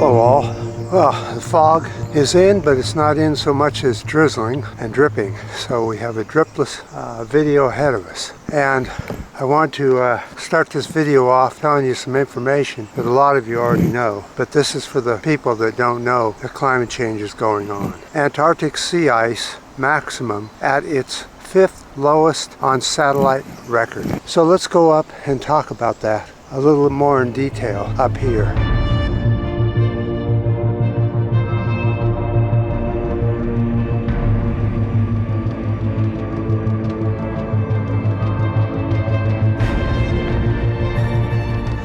Hello all. Well, the fog is in, but it's not in so much as drizzling and dripping. So we have a dripless video ahead of us. And I want to start this video off telling you some information that a lot of you already know. But this is for the people that don't know that climate change is going on. Antarctic sea ice maximum at its 5th lowest on satellite record. So let's go up and talk about that a little more in detail up here.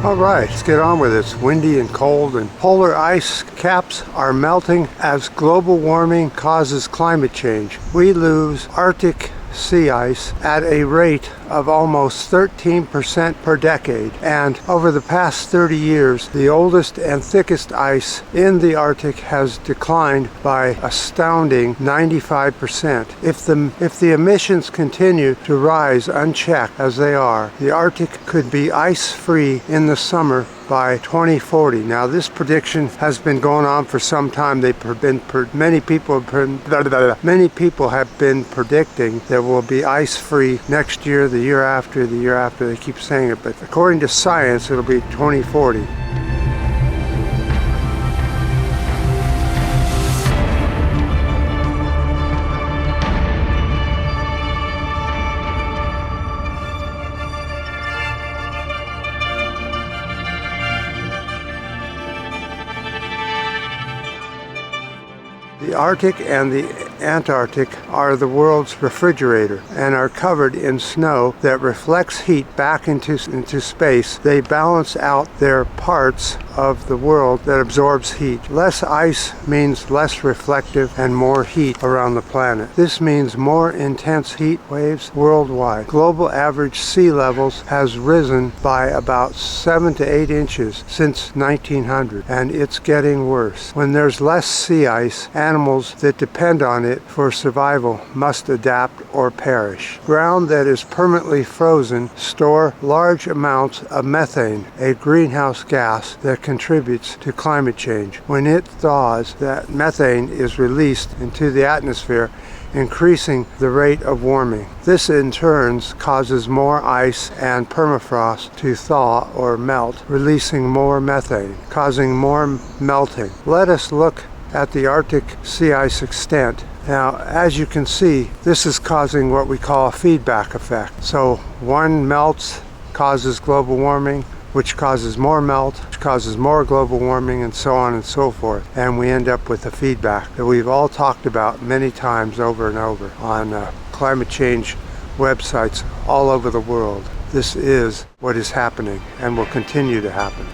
All right, let's get on with it. It's windy and cold, and polar ice caps are melting as global warming causes climate change. We lose Arctic sea ice at a rate of almost 13% per decade, and over the past 30 years the oldest and thickest ice in the Arctic has declined by astounding 95%. If the emissions continue to rise unchecked as they are, the Arctic could be ice-free in the summer by 2040. Now this prediction has been going on for some time. Many people have been predicting there will be ice-free next year, the year after, the year after. They keep saying it, but according to science it'll be 2040. The Arctic and the Antarctic are the world's refrigerator and are covered in snow that reflects heat back into space. They balance out their parts of the world that absorbs heat. Less ice means less reflective and more heat around the planet. This means more intense heat waves worldwide. Global average sea levels has risen by about 7 to 8 inches since 1900, and it's getting worse. When there's less sea ice, animals that depend on it for survival must adapt or perish. Ground that is permanently frozen store large amounts of methane, a greenhouse gas that contributes to climate change. When it thaws, that methane is released into the atmosphere, increasing the rate of warming. This in turn causes more ice and permafrost to thaw or melt, releasing more methane, causing more melting. Let us look at the Arctic sea ice extent. Now, as you can see, this is causing what we call a feedback effect. So one melts, causes global warming, which causes more melt, which causes more global warming, and so on and so forth. And we end up with a feedback that we've all talked about many times over and over on climate change websites all over the world. This is what is happening and will continue to happen.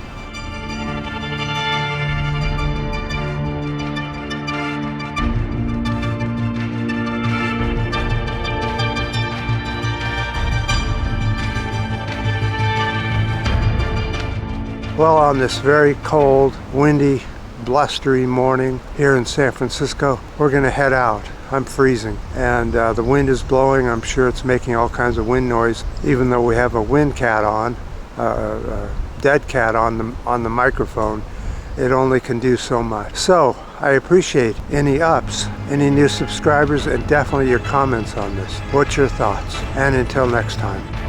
Well, on this very cold, windy, blustery morning here in San Francisco, we're going to head out. I'm freezing, and the wind is blowing. I'm sure it's making all kinds of wind noise, even though we have a wind cat on, dead cat on the microphone. It only can do so much. So I appreciate any ups, any new subscribers, and definitely your comments on this. What's your thoughts? And until next time.